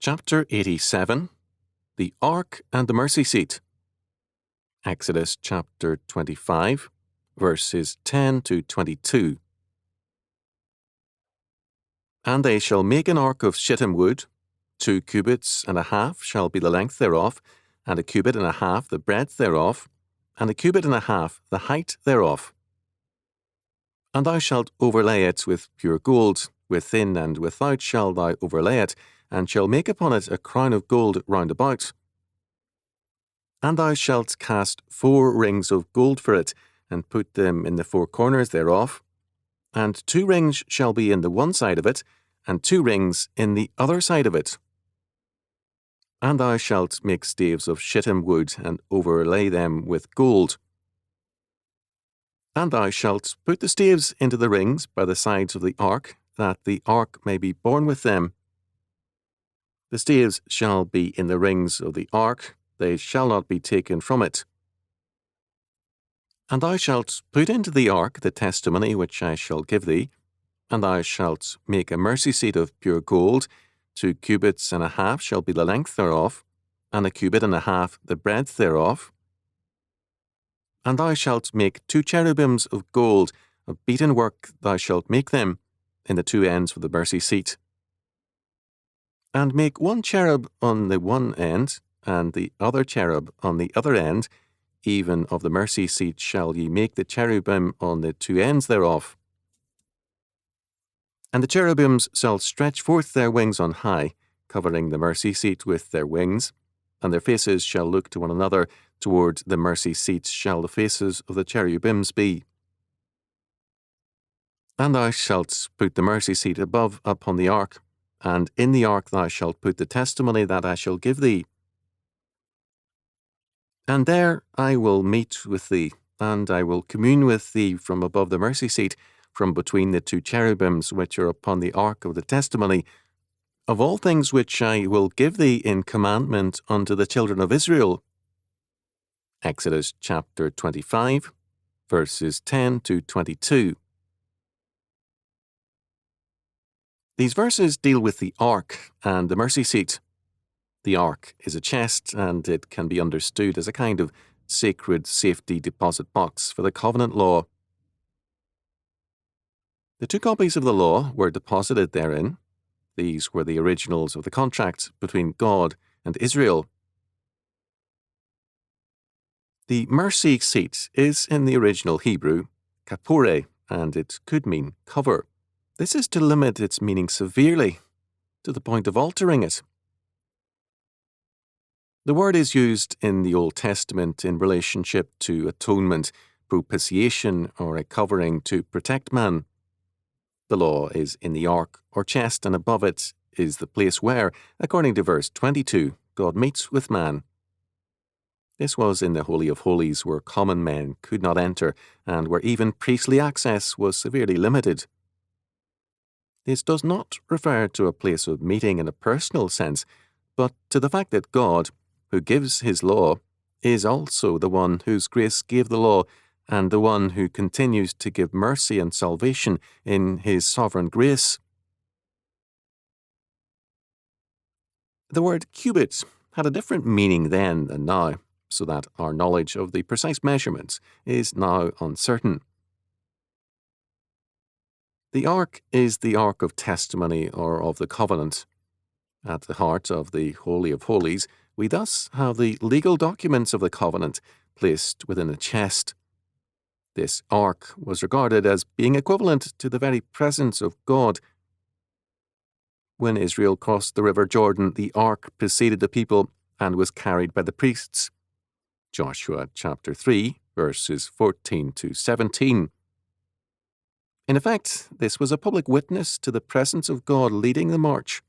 Chapter 87, The Ark and the Mercy Seat. Exodus chapter 25, verses 10 to 22. And they shall make an ark of shittim wood, 2 cubits and a half shall be the length thereof, and 1 cubit and a half the breadth thereof, and 1 cubit and a half the height thereof. And thou shalt overlay it with pure gold, within and without shalt thou overlay it, and shall make upon it a crown of gold round about. And thou shalt cast 4 rings of gold for it, and put them in the 4 corners thereof. And 2 rings shall be in the one side of it, and 2 rings in the other side of it. And thou shalt make staves of shittim wood, and overlay them with gold. And thou shalt put the staves into the rings by the sides of the ark, that the ark may be borne with them. The staves shall be in the rings of the ark, they shall not be taken from it. And thou shalt put into the ark the testimony which I shall give thee, and thou shalt make a mercy seat of pure gold, 2 cubits and a half shall be the length thereof, and 1 cubit and a half the breadth thereof. And thou shalt make 2 cherubims of gold, of beaten work thou shalt make them, in the 2 ends of the mercy seat. And make 1 cherub on the one end, and the other cherub on the other end, even of the mercy seat shall ye make the cherubim on the 2 ends thereof. And the cherubims shall stretch forth their wings on high, covering the mercy seat with their wings, and their faces shall look to one another, toward the mercy seat shall the faces of the cherubims be. And thou shalt put the mercy seat above upon the ark, and in the ark thou shalt put the testimony that I shall give thee. And there I will meet with thee, and I will commune with thee from above the mercy seat, from between the 2 cherubims which are upon the ark of the testimony, of all things which I will give thee in commandment unto the children of Israel. Exodus chapter 25, verses 10 to 22. These verses deal with the ark and the mercy seat. The ark is a chest, and it can be understood as a kind of sacred safety deposit box for the covenant law. The 2 copies of the law were deposited therein. These were the originals of the contract between God and Israel. The mercy seat is in the original Hebrew, kapore, and it could mean cover. This is to limit its meaning severely, to the point of altering it. The word is used in the Old Testament in relationship to atonement, propitiation, or a covering to protect man. The law is in the ark or chest, and above it is the place where, according to verse 22, God meets with man. This was in the Holy of Holies, where common men could not enter, and where even priestly access was severely limited. This does not refer to a place of meeting in a personal sense, but to the fact that God, who gives his law, is also the one whose grace gave the law, and the one who continues to give mercy and salvation in his sovereign grace. The word cubit had a different meaning then than now, so that our knowledge of the precise measurements is now uncertain. The ark is the ark of testimony or of the covenant. At the heart of the Holy of Holies, we thus have the legal documents of the covenant placed within a chest. This ark was regarded as being equivalent to the very presence of God. When Israel crossed the river Jordan, the ark preceded the people and was carried by the priests. Joshua chapter 3, verses 14 to 17. In effect, this was a public witness to the presence of God leading the march.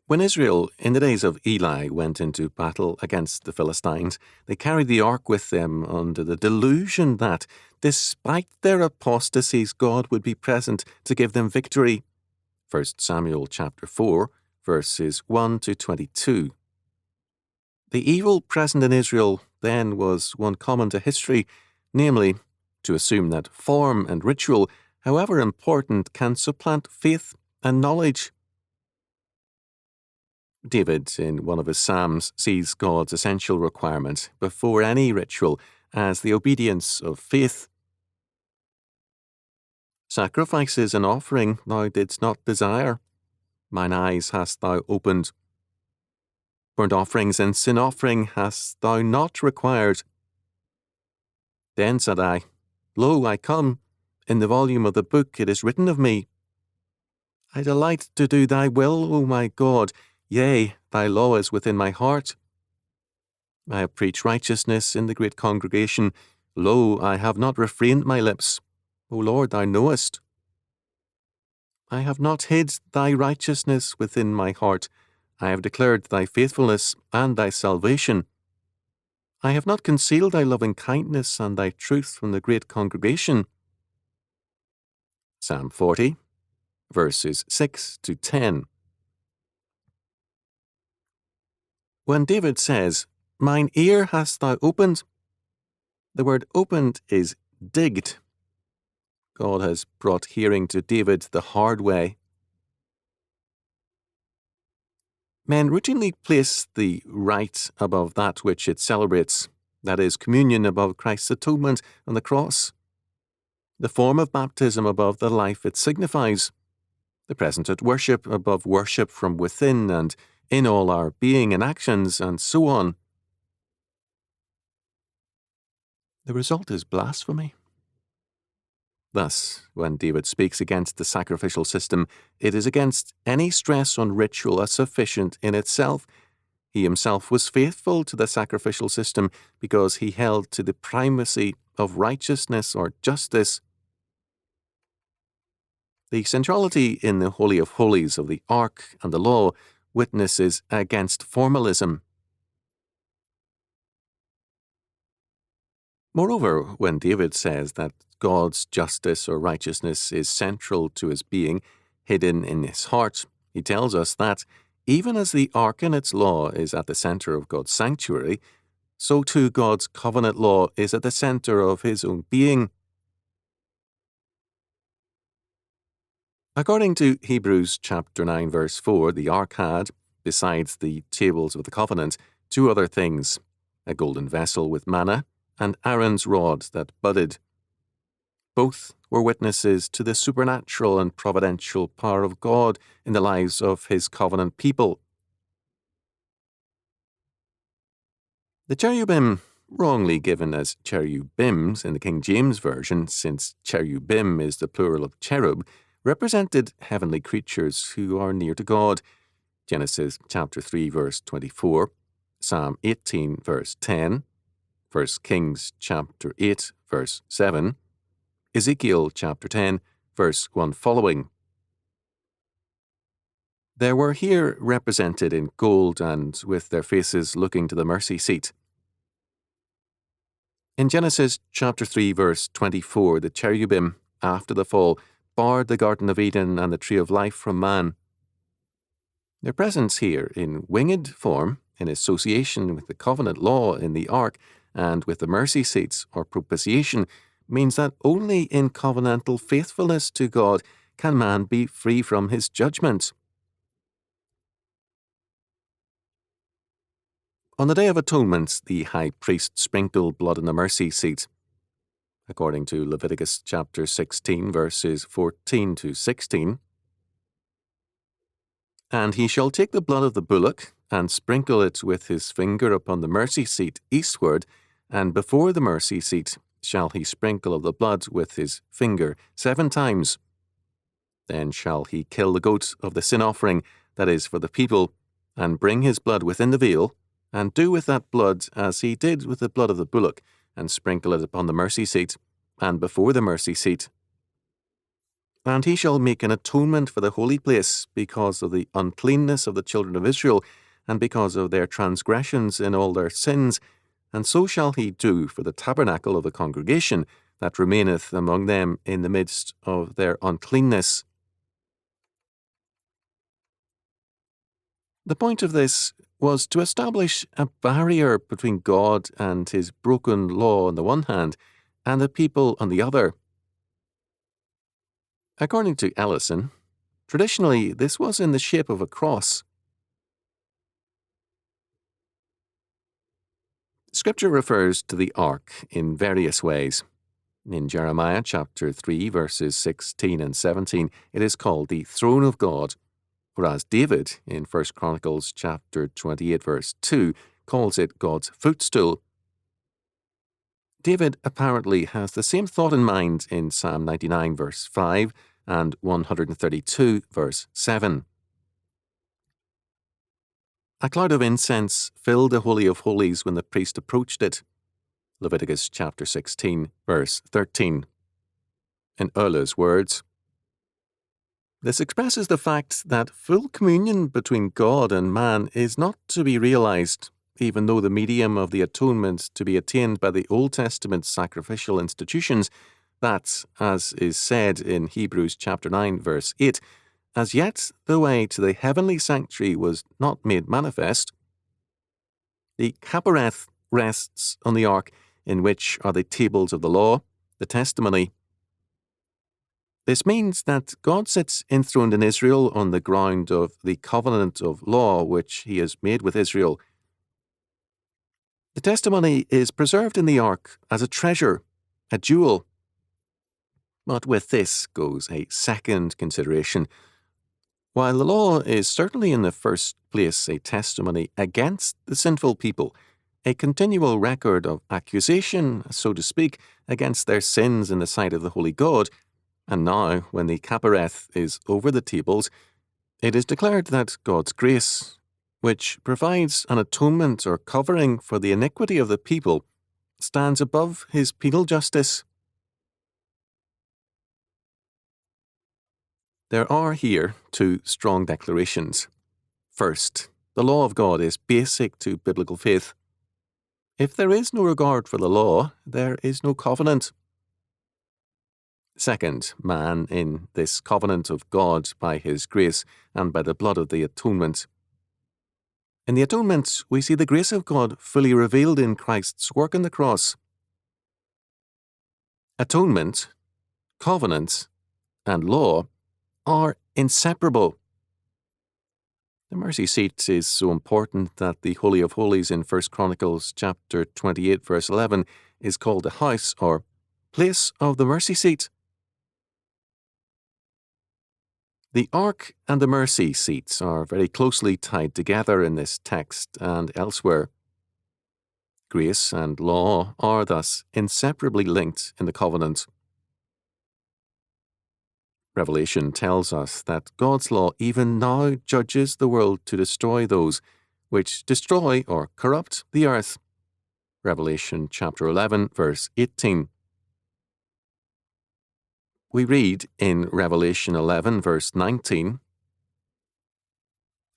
When Israel, in the days of Eli, went into battle against the Philistines, they carried the ark with them under the delusion that, despite their apostasies, God would be present to give them victory. 1 Samuel chapter 4, verses 1 to 22. The evil present in Israel then was one common to history, namely, to assume that form and ritual, however important, can supplant faith and knowledge. David, in one of his Psalms, sees God's essential requirement before any ritual as the obedience of faith. Sacrifices and offering thou didst not desire, mine eyes hast thou opened. Burnt offerings and sin offering hast thou not required. Then said I, Lo, I come, in the volume of the book it is written of me. I delight to do thy will, O my God, yea, thy law is within my heart. I have preached righteousness in the great congregation. Lo, I have not refrained my lips. O Lord, thou knowest. I have not hid thy righteousness within my heart. I have declared thy faithfulness and thy salvation. I have not concealed thy loving kindness and thy truth from the great congregation. Psalm 40, verses 6 to 10. When David says, Mine ear hast thou opened, the word opened is digged. God has brought hearing to David the hard way. Men routinely place the rite above that which it celebrates, that is, communion above Christ's atonement on the cross, the form of baptism above the life it signifies, the present at worship above worship from within and in all our being and actions, and so on. The result is blasphemy. Thus, when David speaks against the sacrificial system, it is against any stress on ritual as sufficient in itself. He himself was faithful to the sacrificial system because he held to the primacy of righteousness or justice. The centrality in the Holy of Holies of the Ark and the Law witnesses against formalism. Moreover, when David says that God's justice or righteousness is central to his being, hidden in his heart, he tells us that, even as the Ark and its law is at the center of God's sanctuary, so too God's covenant law is at the center of his own being. According to Hebrews chapter 9, verse 4, the Ark had, besides the tables of the covenant, two other things, a golden vessel with manna, and Aaron's rod that budded. Both were witnesses to the supernatural and providential power of God in the lives of his covenant people. The cherubim, wrongly given as cherubims in the King James Version, since cherubim is the plural of cherub, represented heavenly creatures who are near to God. Genesis chapter 3, verse 24, Psalm 18, verse 10, 1 Kings chapter 8, verse 7, Ezekiel chapter 10, verse 1 following. They were here represented in gold and with their faces looking to the mercy seat. In Genesis chapter 3, verse 24, the cherubim, after the fall, barred the Garden of Eden and the Tree of Life from man. Their presence here, in winged form, in association with the covenant law in the Ark, and with the mercy seats or propitiation, means that only in covenantal faithfulness to God can man be free from his judgment. On the Day of Atonement, the high priest sprinkled blood on the mercy seat. According to Leviticus chapter 16, verses 14 to 16, And he shall take the blood of the bullock, and sprinkle it with his finger upon the mercy seat eastward, and before the mercy seat shall he sprinkle of the blood with his finger 7 times. Then shall he kill the goat of the sin offering that is for the people, and bring his blood within the veil, and do with that blood as he did with the blood of the bullock, and sprinkle it upon the mercy seat, and before the mercy seat. And he shall make an atonement for the holy place because of the uncleanness of the children of Israel, and because of their transgressions in all their sins, and so shall he do for the tabernacle of the congregation that remaineth among them in the midst of their uncleanness. The point of this was to establish a barrier between God and his broken law on the one hand, and the people on the other. According to Ellison, Traditionally, this was in the shape of a cross. Scripture refers to the ark in various ways. In Jeremiah chapter 3, verses 16 and 17, it is called the throne of God, whereas David, in 1 Chronicles chapter 28, verse 2, calls it God's footstool. David apparently has the same thought in mind in Psalm 99, verse 5, and 132, verse 7. A cloud of incense filled the Holy of Holies when the priest approached it. Leviticus chapter 16, verse 13. In Ullah's words, this expresses the fact that full communion between God and man is not to be realized, even though the medium of the atonement to be attained by the Old Testament sacrificial institutions, that, as is said in Hebrews chapter 9, verse 8, as yet the way to the heavenly sanctuary was not made manifest. The Kapareth rests on the ark, in which are the tables of the law, the testimony. This means that God sits enthroned in Israel on the ground of the covenant of law which he has made with Israel. The testimony is preserved in the ark as a treasure, a jewel. But with this goes a second consideration. While the law is certainly in the first place a testimony against the sinful people, a continual record of accusation, so to speak, against their sins in the sight of the Holy God, and now, when the Kapareth is over the tables, it is declared that God's grace, which provides an atonement or covering for the iniquity of the people, stands above his penal justice. There are here two strong declarations. First, the law of God is basic to biblical faith. If there is no regard for the law, there is no covenant. Second, man in this covenant of God by his grace and by the blood of the atonement. In the atonement, we see the grace of God fully revealed in Christ's work on the cross. Atonement, covenant, and law are inseparable. The mercy seat is so important that the Holy of Holies in 1 Chronicles chapter 28, verse 11 is called the house or place of the mercy seat. The ark and the mercy seats are very closely tied together in this text and elsewhere. Grace and law are thus inseparably linked in the covenant. Revelation tells us that God's law even now judges the world to destroy those which destroy or corrupt the earth. Revelation chapter 11, verse 18. We read in Revelation 11, verse 19,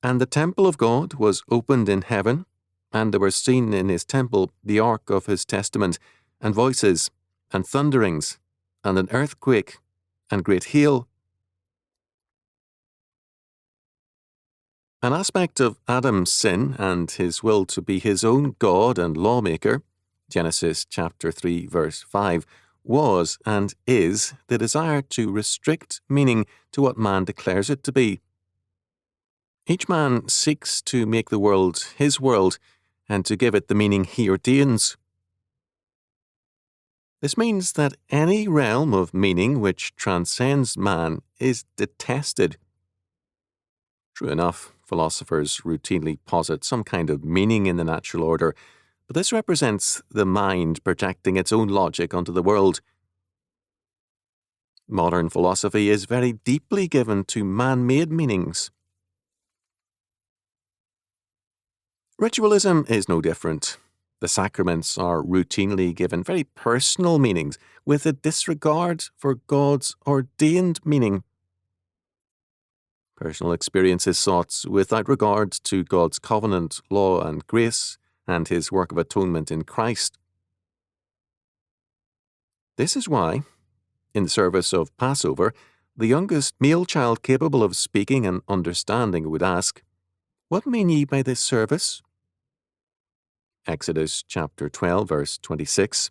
and the temple of God was opened in heaven, and there were seen in his temple the ark of his testament, and voices, and thunderings, and an earthquake, and great hail. An aspect of Adam's sin and his will to be his own God and lawmaker, Genesis chapter 3, verse 5, was and is the desire to restrict meaning to what man declares it to be. Each man seeks to make the world his world and to give it the meaning he ordains. This means that any realm of meaning which transcends man is detested. True enough, philosophers routinely posit some kind of meaning in the natural order, but this represents the mind projecting its own logic onto the world. Modern philosophy is very deeply given to man-made meanings. Ritualism is no different. The sacraments are routinely given very personal meanings with a disregard for God's ordained meaning. Personal experience is sought without regard to God's covenant, law, and grace, and his work of atonement in Christ. This is why, in the service of Passover, the youngest male child capable of speaking and understanding would ask, "What mean ye by this service?" Exodus chapter 12, verse 26,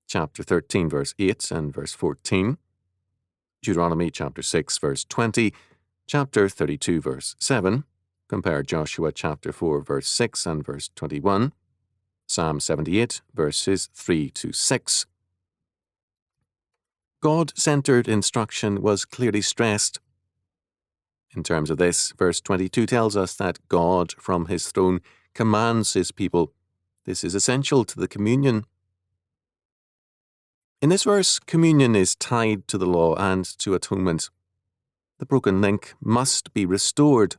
chapter 13, verse 8 and verse 14, Deuteronomy chapter 6, verse 20, Chapter 32, verse 7. Compare Joshua chapter 4, verse 6 and verse 21. Psalm 78, verses 3 to 6. God-centered instruction was clearly stressed. In terms of this, verse 22 tells us that God, from his throne, commands his people. This is essential to the communion. In this verse, communion is tied to the law and to atonement. The broken link must be restored.